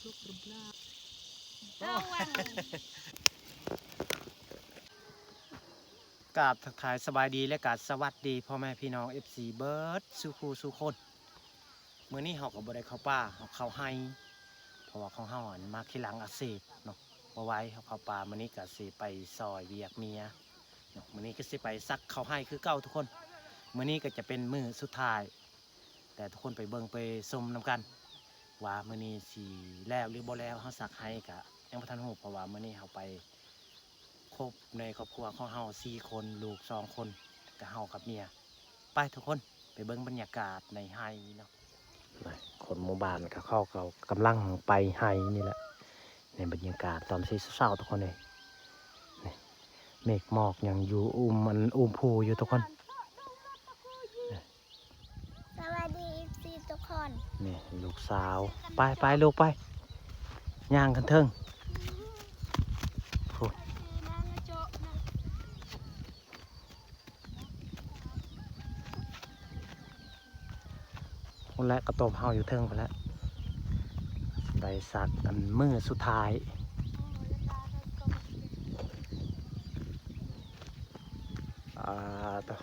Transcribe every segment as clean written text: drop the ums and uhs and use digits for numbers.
กราบทักทายสบายดีและกราบสวัสดีพ่อแม่พี่น้อง FC เบิร์ดสุขูสุคนเมื่อนี้เขาก็บ่ได้เข้าป่าเขาเข้าให้เพราะว่าของเฮาอันมาขี้หลังอักเสบเนาะบ่ไหว้เขาเข้าป่ามื้อนี้ก็สิไปซอยเวียกเมียเนาะมื้อนี้ก็สิไปซักเข้าให้คือเก่าทุกคนมื้อนี้ก็จะเป็นมื้อสุดท้ายแต่ทุกคนไปเบิ่งไปชมนํกันว่ามื้อนี้สิแล้วหรือบ่แล้วเฮาซักให้ก็ยังบ่ทันฮู้เพราะว่ามื้อนี้เฮาไปครบในครอบครัวของเฮา4 คนลูก2 คนกับเฮากับเมียไปทุกคนไปเบิ่งบรรยากาศในไร่เนาะคนหมู่บ้านก็เข้ากำลังไปไร่นี่แหละในบรรยากาศตอนเช้าๆทุกคนเลยเมฆหมอกยังอยู่มันภูอยู่ทุกคนสวัสดีซีทุกคนนี่ลูกสาวไปลูกไปย่างกันเถิงคนแรกก็ตบเฮาอยู่เทิงไปแล้วได้สักอันมือสุดท้ายต่อ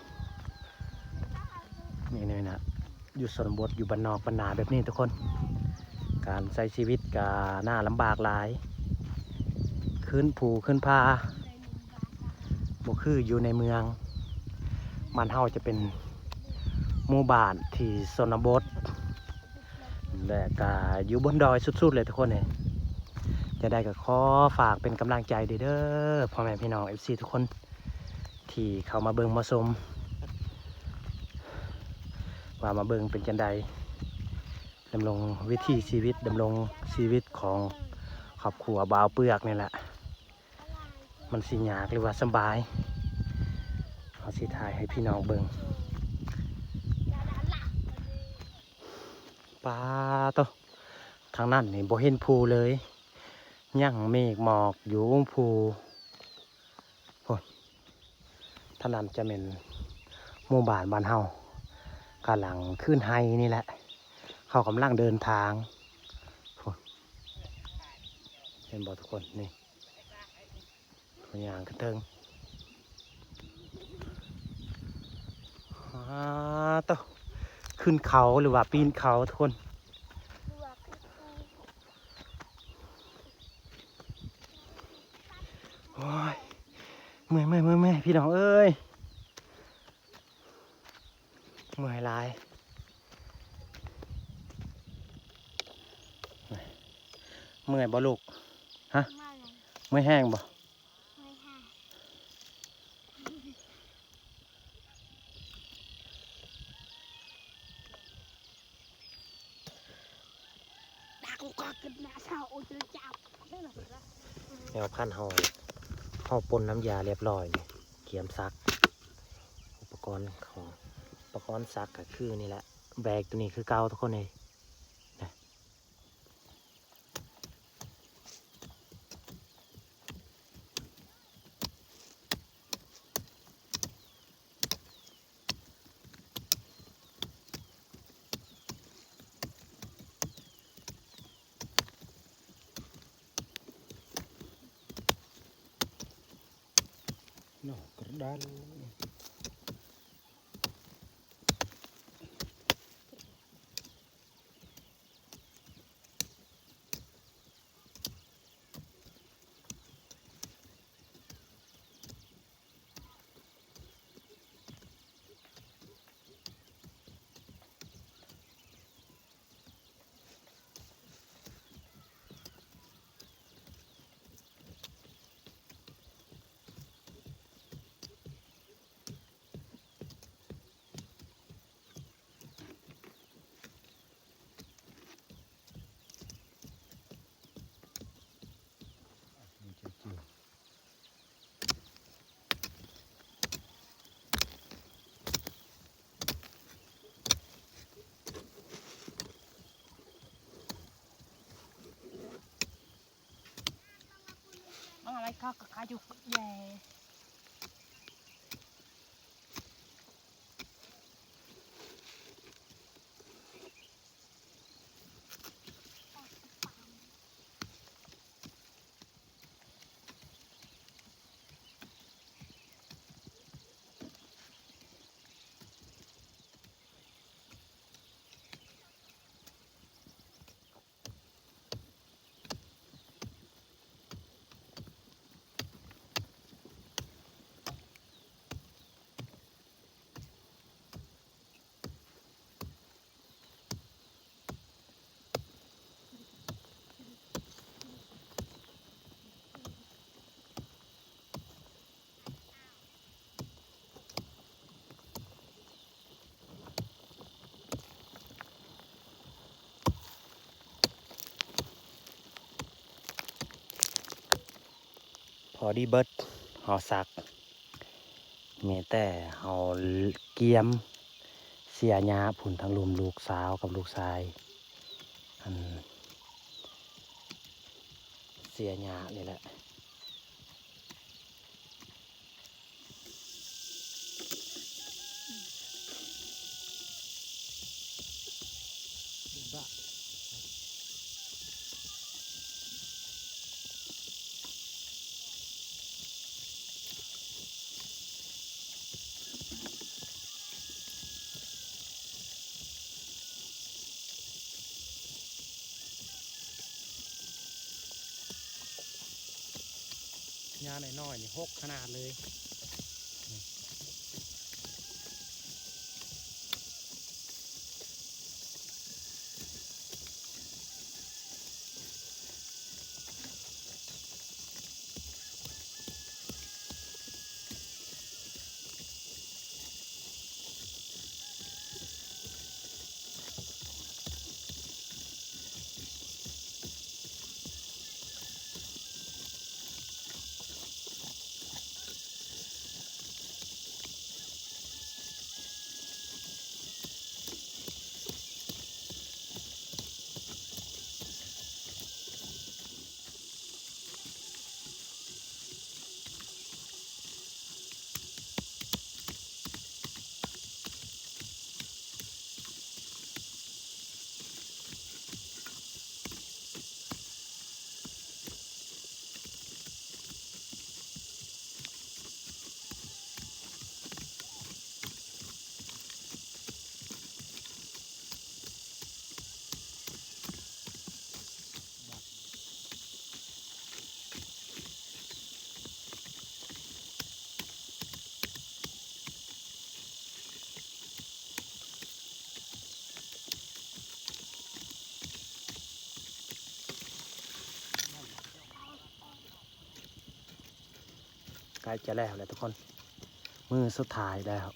นี่นะอยู่ชนบทอยู่บ้านนอกบ้านนาแบบนี้ทุกคนการใช้ชีวิตก็น่าลำบากหลายขึ้นภูขึ้นพาบ่คืออยู่ในเมืองมันเฮาจะเป็นหมู่บ้านที่ชนบทและก็อยู่บนดอยสุดๆเลยทุกคนเนี่ยจะได้ก็ขอฝากเป็นกำลังใจเด้อพ่อแม่พี่น้อง FC ทุกคนที่เข้ามาเบิ่งมาชมว่ามาเบิ่งเป็นจังใดดำรงวิถีชีวิตดำรงชีวิตของครอบครัวบ่าวเปลือกนี่แหละมันสิยากหรือว่าสบายเอาสิถ่ายให้พี่น้องเบิ่งปลาโตทางนั้นนี่บ่เห็นภูเลยยั่งเมฆหมอกอยู่ภูโอ้ท่านั้นจะเป็นหมู่บ้านบ้านเฮากำลังขึ้นไฮนี่แหละเขากำลังเดินทางเห็นบ่ทุกคนนี่ตัวอย่างกระเทิงโตขึ้นเขาหรือว่าปีนเขาทุกคนโอ้ยเมื่อยพี่น้องเอ้ยเมื่อยหลายเมื่อยบ่ลูกฮะเมื่อยแห้งบ่แนวพันห่อปนน้ำยาเรียบร้อยนี่เขียมซักอุปกรณ์ซักก็คือนี่แหละแบกตัวนี้คือเก่าทุกคนเลยนะนอกกระดานอะไรก็ขายอยู่ใหญ่ อดีเบิดเฮาสักมีแต่เฮาเกียมเสียหญ้าผุนทั้งลุมลูกสาวกับลูกชายอันเสียหญ้านี่แหละหญ้าน้อยๆนี่หกขนาดเลยใกล้จะแล้วแหละทุกคนมือสุดท้ายแล้ว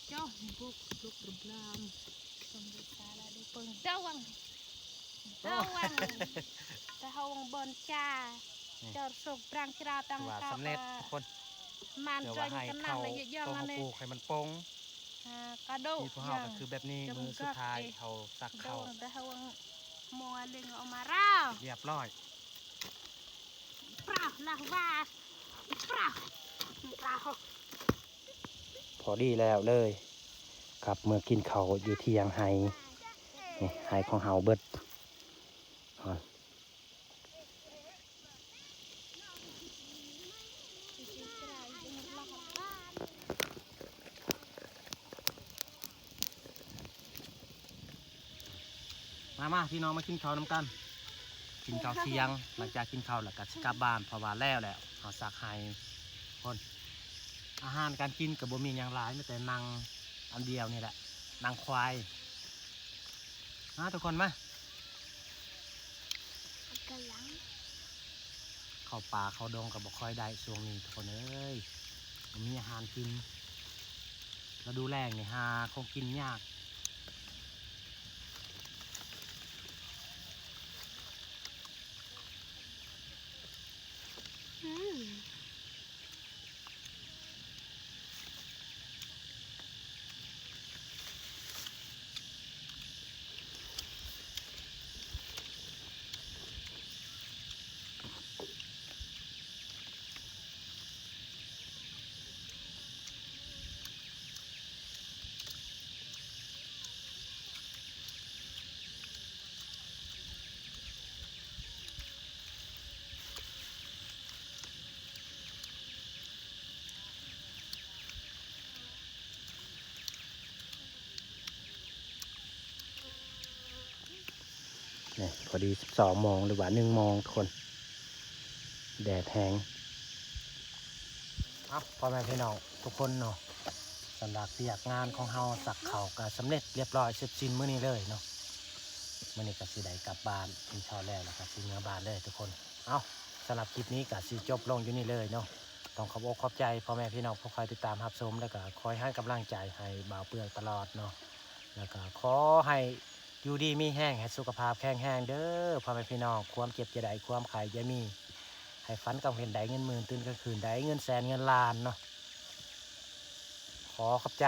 Jauh buk berbelam. Pembesar di pengjawang. Jawang. Tahawang bonca. Jauh sobrang cerah ถือว่า tangkap. สำเร็จทุกคน Man เดี๋ยวว่า join ให้ kenang เข้า lagi ต้ jangan อง nih. ปลูกให้มันโปง Kado. นี่พวกเราก็คือแบบนี้มือสุดท้ายเขาสักเข้า Tahawang mualing omarau. เรียบร้อย Prah lah was. Prah. Prah. พอดีแล้วเลยครับเมื่อกินเขาวอยู่ที่ยังไฮนี่ไฮของเฮาเบิดมาพี่น้องมากินข้าวน้ำกันกินข้าวเที่ยงหลังจากกินข้าวแล้วก็สิกลับบ้านเพราะว่าแล้วแหละเฮาสักไฮคนอาหารการกินกับบ่มีอย่างหลายมีแต่นังอันเดียวนี่แหละนังควายทุกคนมาเข้าป่าเข้าดงกับบ่ค่อยได้ช่วงนี้ทุกคนเอ้ยบ่มีอาหารกินแล้วดูแรงนี่หาคงกินยากนี่พอดี12 โมงหรือว่า1 โมงทุกคนแดดแห้งพ่อแม่พี่น้องทุกคนเนาะ สำหรับเรียกงานของเฮาสักเขาก็สำเร็จเรียบร้อยเสร็จสิ้นมื้อนี้เลยเนาะมื้อนี้ก็สิได้กลับบ้านกินข้าวแล้วแล้วก็สิเมื่อบ้านเลยทุกคนเอาสำหรับคลิปนี้ก็สิจบลงอยู่นี่เลยเนาะต้องขอบอกขอบใจพ่อแม่พี่น้องผู้คอยติดตามรับชมแล้วก็คอยให้กำลังใจให้บ่าวเปลือกตลอดเนาะแล้วก็ขอให้อยู่ดีมีแห้งให้สุขภาพแข็งแรงเด้อพ่อแม่พี่น้องความเจ็บจะได้ความไข้จะมีให้ฝันกับเห็นได้เงินหมื่นตื่นกลางคืนได้เงินแสนเงินล้านเนาะขอขอบใจ